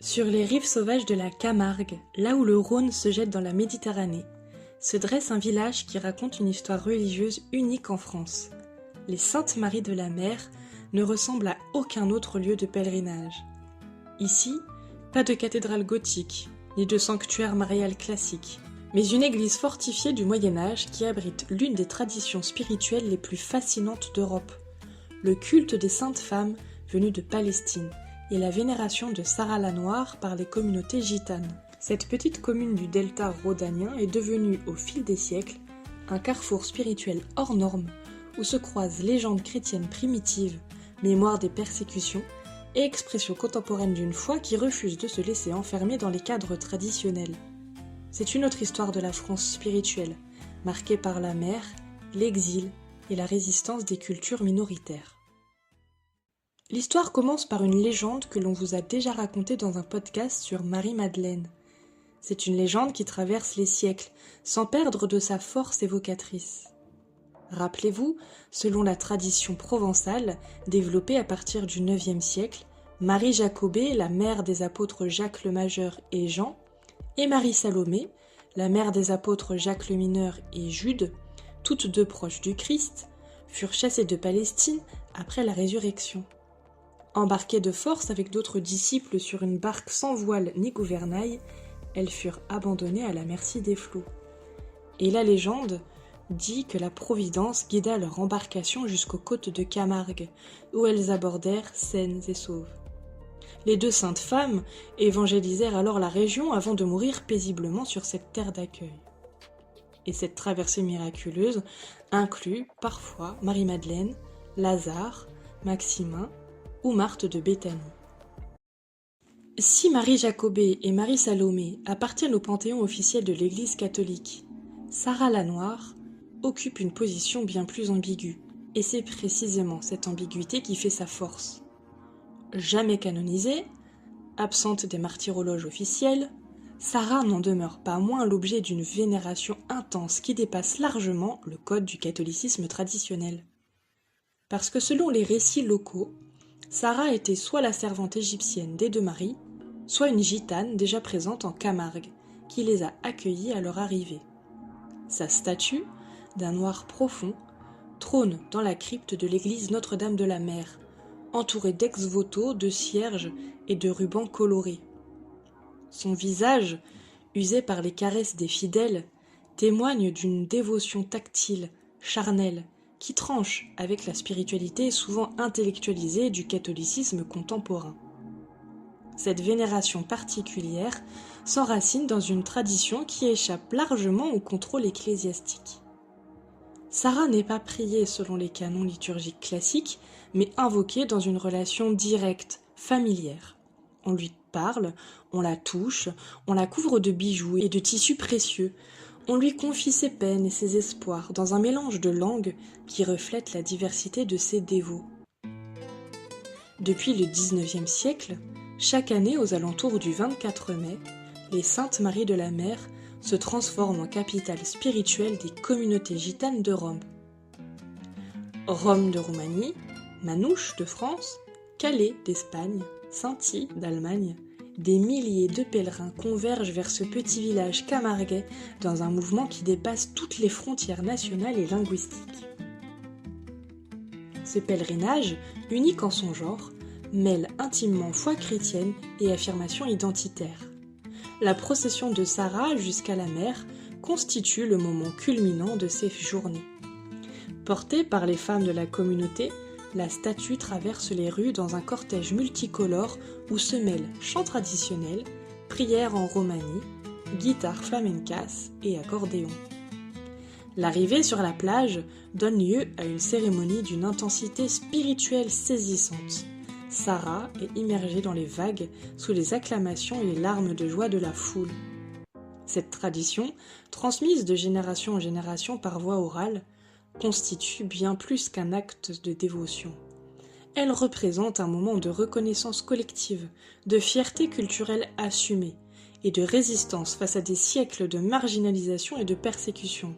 Sur les rives sauvages de la Camargue, là où le Rhône se jette dans la Méditerranée, se dresse un village qui raconte une histoire religieuse unique en France. Les Saintes Maries de la Mer ne ressemblent à aucun autre lieu de pèlerinage. Ici, pas de cathédrale gothique, ni de sanctuaire marial classique, mais une église fortifiée du Moyen-Âge qui abrite l'une des traditions spirituelles les plus fascinantes d'Europe, le culte des saintes femmes venues de Palestine et la vénération de Sarah la Noire par les communautés gitanes. Cette petite commune du delta rhodanien est devenue, au fil des siècles, un carrefour spirituel hors norme où se croisent légendes chrétiennes primitives, mémoire des persécutions et expression contemporaine d'une foi qui refuse de se laisser enfermer dans les cadres traditionnels. C'est une autre histoire de la France spirituelle, marquée par la mer, l'exil et la résistance des cultures minoritaires. L'histoire commence par une légende que l'on vous a déjà racontée dans un podcast sur Marie-Madeleine. C'est une légende qui traverse les siècles, sans perdre de sa force évocatrice. Rappelez-vous, selon la tradition provençale, développée à partir du IXe siècle, Marie Jacobée, la mère des apôtres Jacques le Majeur et Jean, et Marie Salomé, la mère des apôtres Jacques le Mineur et Jude, toutes deux proches du Christ, furent chassées de Palestine après la résurrection. Embarquées de force avec d'autres disciples sur une barque sans voile ni gouvernail, elles furent abandonnées à la merci des flots. Et la légende dit que la Providence guida leur embarcation jusqu'aux côtes de Camargue, où elles abordèrent saines et sauves. Les deux saintes femmes évangélisèrent alors la région avant de mourir paisiblement sur cette terre d'accueil. Et cette traversée miraculeuse inclut parfois Marie-Madeleine, Lazare, Maximin ou Marthe de Béthanie. Si Marie Jacobée et Marie Salomé appartiennent au panthéon officiel de l'Église catholique, Sarah la Noire occupe une position bien plus ambiguë, et c'est précisément cette ambiguïté qui fait sa force. Jamais canonisée, absente des martyrologes officiels, Sarah n'en demeure pas moins l'objet d'une vénération intense qui dépasse largement le code du catholicisme traditionnel. Parce que selon les récits locaux, Sarah était soit la servante égyptienne des deux Maries, soit une gitane déjà présente en Camargue, qui les a accueillis à leur arrivée. Sa statue, d'un noir profond, trône dans la crypte de l'église Notre-Dame de la Mer, entourée d'ex-voto, de cierges et de rubans colorés. Son visage, usé par les caresses des fidèles, témoigne d'une dévotion tactile, charnelle, qui tranche avec la spiritualité souvent intellectualisée du catholicisme contemporain. Cette vénération particulière s'enracine dans une tradition qui échappe largement au contrôle ecclésiastique. Sarah n'est pas priée selon les canons liturgiques classiques, mais invoquée dans une relation directe, familière. On lui parle, on la touche, on la couvre de bijoux et de tissus précieux, on lui confie ses peines et ses espoirs dans un mélange de langues qui reflète la diversité de ses dévots. Depuis le XIXe siècle, chaque année aux alentours du 24 mai, les Saintes Maries de la Mer se transforment en capitale spirituelle des communautés gitanes de Rome. Rome de Roumanie, Manouche de France, Calais d'Espagne, Sainty d'Allemagne, des milliers de pèlerins convergent vers ce petit village camarguais dans un mouvement qui dépasse toutes les frontières nationales et linguistiques. Ce pèlerinage, unique en son genre, mêle intimement foi chrétienne et affirmation identitaire. La procession de Sarah jusqu'à la mer constitue le moment culminant de ces journées. Portée par les femmes de la communauté, la statue traverse les rues dans un cortège multicolore où se mêlent chants traditionnels, prières en romani, guitares flamencas et accordéon. L'arrivée sur la plage donne lieu à une cérémonie d'une intensité spirituelle saisissante. Sarah est immergée dans les vagues sous les acclamations et les larmes de joie de la foule. Cette tradition, transmise de génération en génération par voie orale, constitue bien plus qu'un acte de dévotion. Elle représente un moment de reconnaissance collective, de fierté culturelle assumée et de résistance face à des siècles de marginalisation et de persécution.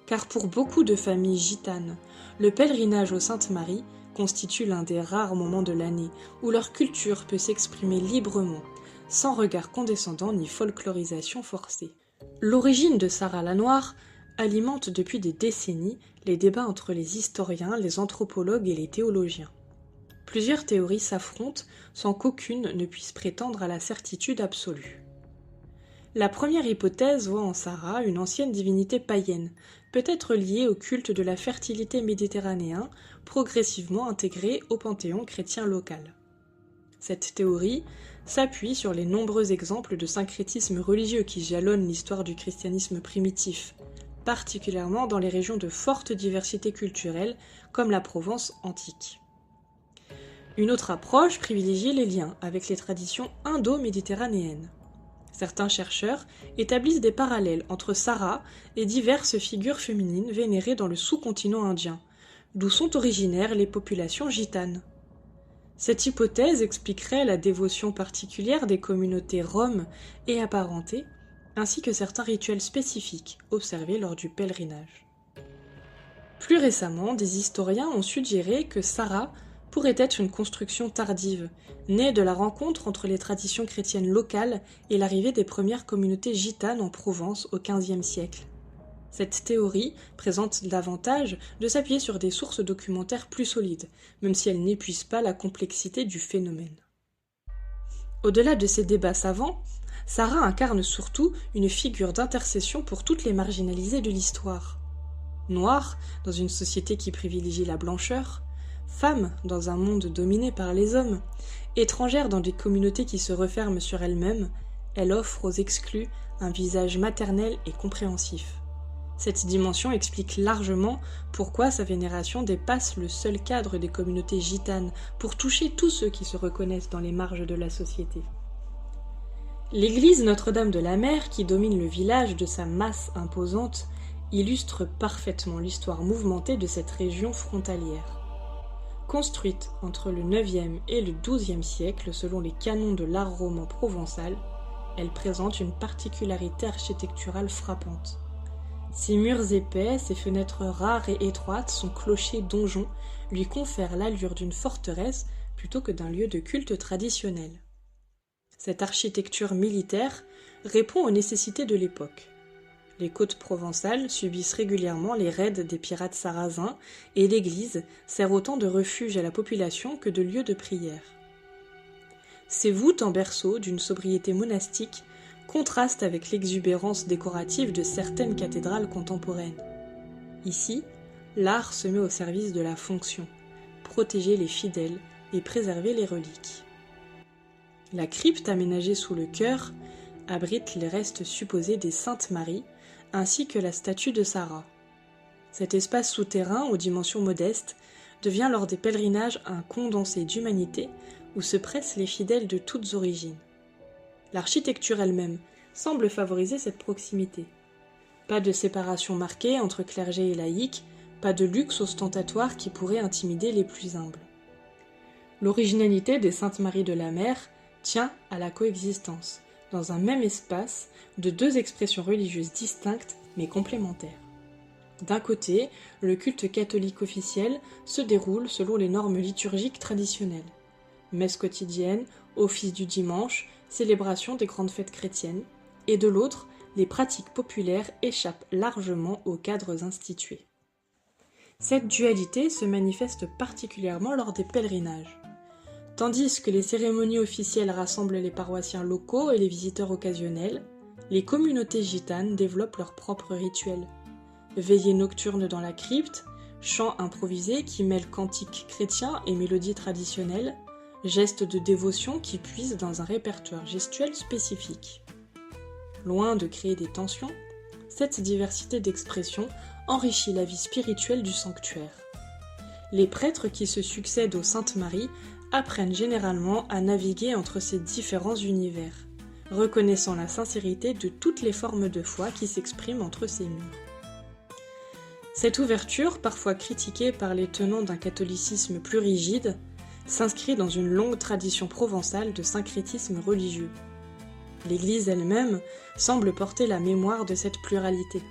Car pour beaucoup de familles gitanes, le pèlerinage aux Saintes Maries constitue l'un des rares moments de l'année où leur culture peut s'exprimer librement, sans regard condescendant ni folklorisation forcée. L'origine de Sarah la Noire alimente depuis des décennies les débats entre les historiens, les anthropologues et les théologiens. Plusieurs théories s'affrontent sans qu'aucune ne puisse prétendre à la certitude absolue. La première hypothèse voit en Sarah une ancienne divinité païenne, peut-être liée au culte de la fertilité méditerranéen, progressivement intégrée au panthéon chrétien local. Cette théorie s'appuie sur les nombreux exemples de syncrétisme religieux qui jalonnent l'histoire du christianisme primitif, particulièrement dans les régions de forte diversité culturelle comme la Provence antique. Une autre approche privilégie les liens avec les traditions indo-méditerranéennes. Certains chercheurs établissent des parallèles entre Sarah et diverses figures féminines vénérées dans le sous-continent indien, d'où sont originaires les populations gitanes. Cette hypothèse expliquerait la dévotion particulière des communautés roms et apparentées, ainsi que certains rituels spécifiques observés lors du pèlerinage. Plus récemment, des historiens ont suggéré que Sarah pourrait être une construction tardive, née de la rencontre entre les traditions chrétiennes locales et l'arrivée des premières communautés gitanes en Provence au XVe siècle. Cette théorie présente l'avantage de s'appuyer sur des sources documentaires plus solides, même si elle n'épuise pas la complexité du phénomène. Au-delà de ces débats savants, Sarah incarne surtout une figure d'intercession pour toutes les marginalisées de l'histoire. Noire, dans une société qui privilégie la blancheur, femme dans un monde dominé par les hommes, étrangère dans des communautés qui se referment sur elles-mêmes, elle offre aux exclus un visage maternel et compréhensif. Cette dimension explique largement pourquoi sa vénération dépasse le seul cadre des communautés gitanes pour toucher tous ceux qui se reconnaissent dans les marges de la société. L'église Notre-Dame de la Mer, qui domine le village de sa masse imposante, illustre parfaitement l'histoire mouvementée de cette région frontalière. Construite entre le IXe et le XIIe siècle selon les canons de l'art roman provençal, elle présente une particularité architecturale frappante. Ses murs épais, ses fenêtres rares et étroites, son clocher-donjon lui confèrent l'allure d'une forteresse plutôt que d'un lieu de culte traditionnel. Cette architecture militaire répond aux nécessités de l'époque. Les côtes provençales subissent régulièrement les raids des pirates sarrasins et l'église sert autant de refuge à la population que de lieu de prière. Ces voûtes en berceau d'une sobriété monastique contrastent avec l'exubérance décorative de certaines cathédrales contemporaines. Ici, l'art se met au service de la fonction, protéger les fidèles et préserver les reliques. La crypte aménagée sous le chœur abrite les restes supposés des Saintes Maries, ainsi que la statue de Sarah. Cet espace souterrain aux dimensions modestes devient lors des pèlerinages un condensé d'humanité où se pressent les fidèles de toutes origines. L'architecture elle-même semble favoriser cette proximité. Pas de séparation marquée entre clergé et laïcs, pas de luxe ostentatoire qui pourrait intimider les plus humbles. L'originalité des Saintes Maries de la Mer tient à la coexistence, dans un même espace, de deux expressions religieuses distinctes mais complémentaires. D'un côté, le culte catholique officiel se déroule selon les normes liturgiques traditionnelles. Messe quotidienne, office du dimanche, célébration des grandes fêtes chrétiennes, et de l'autre, les pratiques populaires échappent largement aux cadres institués. Cette dualité se manifeste particulièrement lors des pèlerinages. Tandis que les cérémonies officielles rassemblent les paroissiens locaux et les visiteurs occasionnels, les communautés gitanes développent leurs propres rituels. Veillées nocturnes dans la crypte, chants improvisés qui mêlent cantiques chrétiens et mélodies traditionnelles, gestes de dévotion qui puisent dans un répertoire gestuel spécifique. Loin de créer des tensions, cette diversité d'expressions enrichit la vie spirituelle du sanctuaire. Les prêtres qui se succèdent aux Saintes Maries apprennent généralement à naviguer entre ces différents univers, reconnaissant la sincérité de toutes les formes de foi qui s'expriment entre ces murs. Cette ouverture, parfois critiquée par les tenants d'un catholicisme plus rigide, s'inscrit dans une longue tradition provençale de syncrétisme religieux. L'Église elle-même semble porter la mémoire de cette pluralité.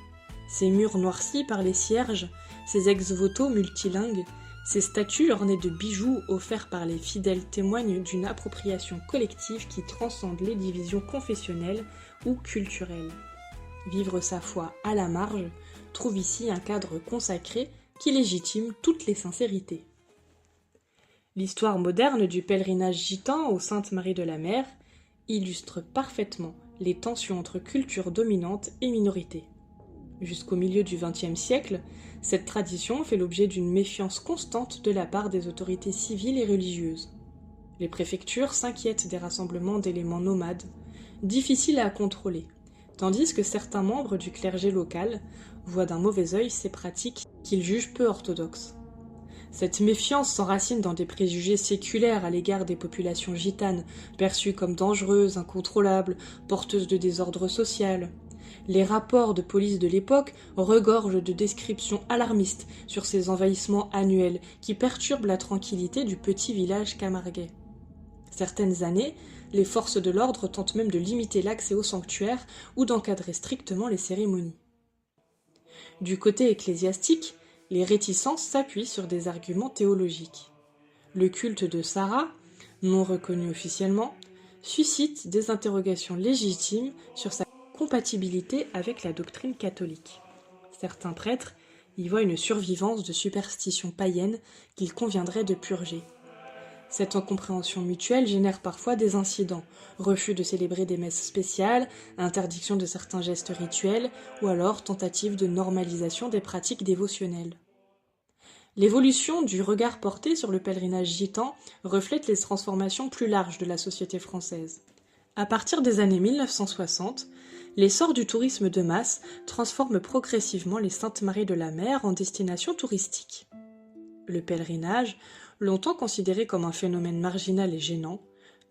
Ses murs noircis par les cierges, ses ex-voto multilingues, Ces statues ornées de bijoux offerts par les fidèles témoignent d'une appropriation collective qui transcende les divisions confessionnelles ou culturelles. Vivre sa foi à la marge trouve ici un cadre consacré qui légitime toutes les sincérités. L'histoire moderne du pèlerinage gitan aux Saintes Maries de la Mer illustre parfaitement les tensions entre cultures dominantes et minorités. Jusqu'au milieu du XXe siècle, cette tradition fait l'objet d'une méfiance constante de la part des autorités civiles et religieuses. Les préfectures s'inquiètent des rassemblements d'éléments nomades, difficiles à contrôler, tandis que certains membres du clergé local voient d'un mauvais œil ces pratiques qu'ils jugent peu orthodoxes. Cette méfiance s'enracine dans des préjugés séculaires à l'égard des populations gitanes, perçues comme dangereuses, incontrôlables, porteuses de désordre social. Les rapports de police de l'époque regorgent de descriptions alarmistes sur ces envahissements annuels qui perturbent la tranquillité du petit village camarguais. Certaines années, les forces de l'ordre tentent même de limiter l'accès au sanctuaire ou d'encadrer strictement les cérémonies. Du côté ecclésiastique, les réticences s'appuient sur des arguments théologiques. Le culte de Sarah, non reconnu officiellement, suscite des interrogations légitimes sur sa compatibilité avec la doctrine catholique. Certains prêtres y voient une survivance de superstitions païennes qu'il conviendrait de purger. Cette incompréhension mutuelle génère parfois des incidents, refus de célébrer des messes spéciales, interdiction de certains gestes rituels, ou alors tentative de normalisation des pratiques dévotionnelles. L'évolution du regard porté sur le pèlerinage gitan reflète les transformations plus larges de la société française. À partir des années 1960, l'essor du tourisme de masse transforme progressivement les Saintes Maries de la Mer en destination touristique. Le pèlerinage, longtemps considéré comme un phénomène marginal et gênant,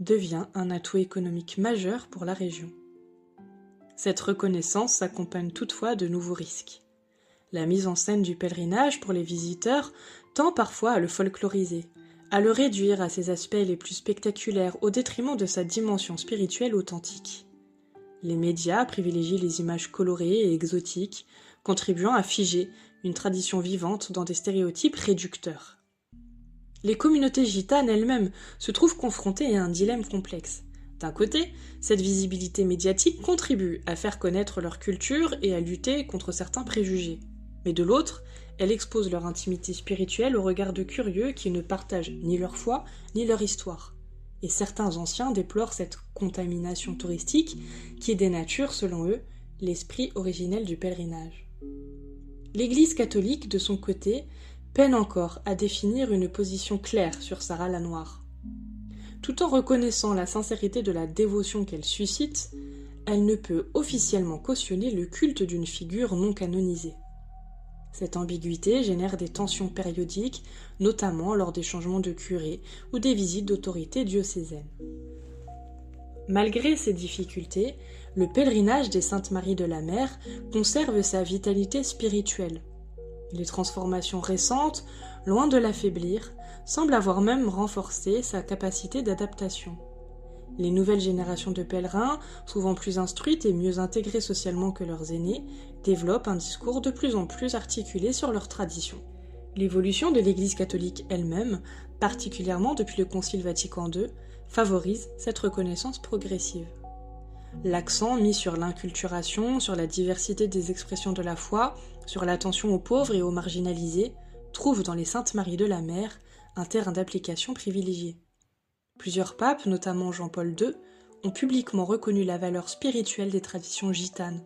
devient un atout économique majeur pour la région. Cette reconnaissance s'accompagne toutefois de nouveaux risques. La mise en scène du pèlerinage pour les visiteurs tend parfois à le folkloriser, à le réduire à ses aspects les plus spectaculaires au détriment de sa dimension spirituelle authentique. Les médias privilégient les images colorées et exotiques, contribuant à figer une tradition vivante dans des stéréotypes réducteurs. Les communautés gitanes elles-mêmes se trouvent confrontées à un dilemme complexe. D'un côté, cette visibilité médiatique contribue à faire connaître leur culture et à lutter contre certains préjugés. Mais de l'autre, elle expose leur intimité spirituelle au regard de curieux qui ne partagent ni leur foi ni leur histoire. Et certains anciens déplorent cette contamination touristique qui dénature, selon eux, l'esprit originel du pèlerinage. L'Église catholique, de son côté, peine encore à définir une position claire sur Sarah la Noire. Tout en reconnaissant la sincérité de la dévotion qu'elle suscite, elle ne peut officiellement cautionner le culte d'une figure non canonisée. Cette ambiguïté génère des tensions périodiques, notamment lors des changements de curé ou des visites d'autorités diocésaines. Malgré ces difficultés, le pèlerinage des Saintes Maries de la Mer conserve sa vitalité spirituelle. Les transformations récentes, loin de l'affaiblir, semblent avoir même renforcé sa capacité d'adaptation. Les nouvelles générations de pèlerins, souvent plus instruites et mieux intégrées socialement que leurs aînés, développent un discours de plus en plus articulé sur leurs traditions. L'évolution de l'Église catholique elle-même, particulièrement depuis le Concile Vatican II, favorise cette reconnaissance progressive. L'accent mis sur l'inculturation, sur la diversité des expressions de la foi, sur l'attention aux pauvres et aux marginalisés, trouve dans les Saintes Maries de la Mer un terrain d'application privilégié. Plusieurs papes, notamment Jean-Paul II, ont publiquement reconnu la valeur spirituelle des traditions gitanes,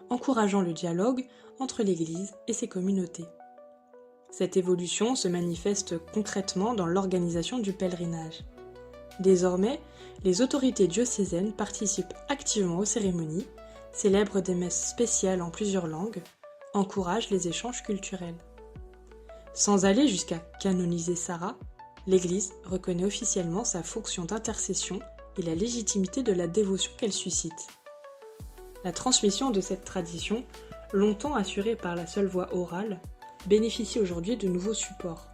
encourageant le dialogue entre l'Église et ses communautés. Cette évolution se manifeste concrètement dans l'organisation du pèlerinage. Désormais, les autorités diocésaines participent activement aux cérémonies, célèbrent des messes spéciales en plusieurs langues, encouragent les échanges culturels. Sans aller jusqu'à canoniser Sarah, l'Église reconnaît officiellement sa fonction d'intercession et la légitimité de la dévotion qu'elle suscite. La transmission de cette tradition, longtemps assurée par la seule voie orale, bénéficie aujourd'hui de nouveaux supports.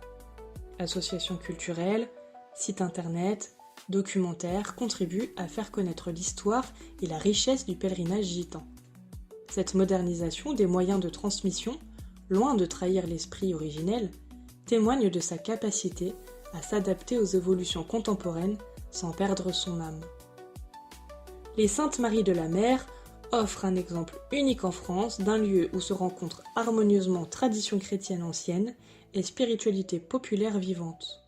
Associations culturelles, sites internet, documentaires contribuent à faire connaître l'histoire et la richesse du pèlerinage gitan. Cette modernisation des moyens de transmission, loin de trahir l'esprit originel, témoigne de sa capacité à s'adapter aux évolutions contemporaines sans perdre son âme. Les Saintes Maries de la Mer offrent un exemple unique en France d'un lieu où se rencontrent harmonieusement tradition chrétienne ancienne et spiritualité populaire vivante.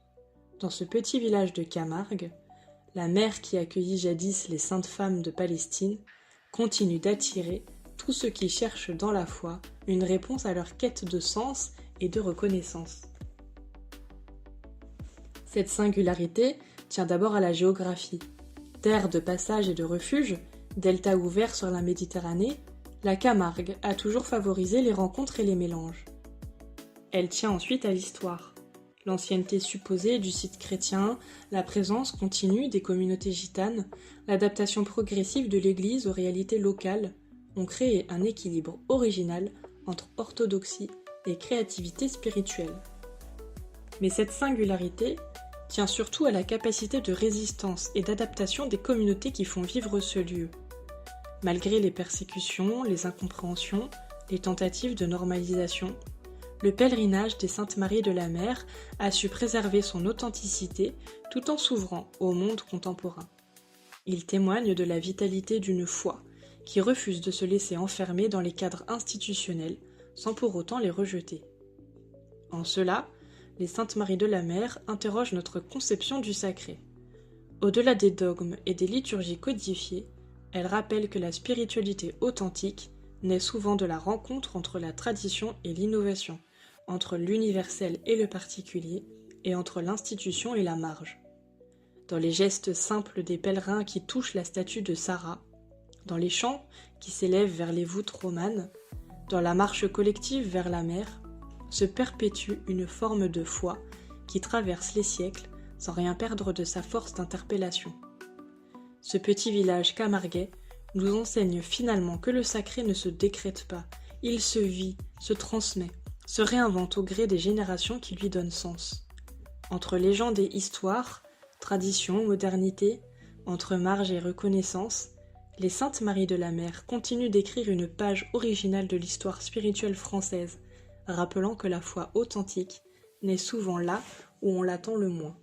Dans ce petit village de Camargue, la mer qui accueillit jadis les saintes femmes de Palestine continue d'attirer tous ceux qui cherchent dans la foi une réponse à leur quête de sens et de reconnaissance. Cette singularité tient d'abord à la géographie. Terre de passage et de refuge, delta ouvert sur la Méditerranée, la Camargue a toujours favorisé les rencontres et les mélanges. Elle tient ensuite à l'histoire. L'ancienneté supposée du site chrétien, la présence continue des communautés gitanes, l'adaptation progressive de l'Église aux réalités locales ont créé un équilibre original entre orthodoxie et créativité spirituelle. Mais cette singularité tient surtout à la capacité de résistance et d'adaptation des communautés qui font vivre ce lieu. Malgré les persécutions, les incompréhensions, les tentatives de normalisation, le pèlerinage des Saintes Maries de la Mer a su préserver son authenticité tout en s'ouvrant au monde contemporain. Il témoigne de la vitalité d'une foi qui refuse de se laisser enfermer dans les cadres institutionnels sans pour autant les rejeter. En cela, les Saintes Maries de la Mer interrogent notre conception du sacré. Au-delà des dogmes et des liturgies codifiées, elles rappellent que la spiritualité authentique naît souvent de la rencontre entre la tradition et l'innovation, entre l'universel et le particulier, et entre l'institution et la marge. Dans les gestes simples des pèlerins qui touchent la statue de Sarah, dans les chants qui s'élèvent vers les voûtes romanes, dans la marche collective vers la mer, se perpétue une forme de foi qui traverse les siècles sans rien perdre de sa force d'interpellation. Ce petit village camarguais nous enseigne finalement que le sacré ne se décrète pas, il se vit, se transmet, se réinvente au gré des générations qui lui donnent sens. Entre légende et histoire, tradition, modernité, entre marge et reconnaissance, les Saintes Maries de la Mer continuent d'écrire une page originale de l'histoire spirituelle française, rappelant que la foi authentique naît souvent là où on l'attend le moins.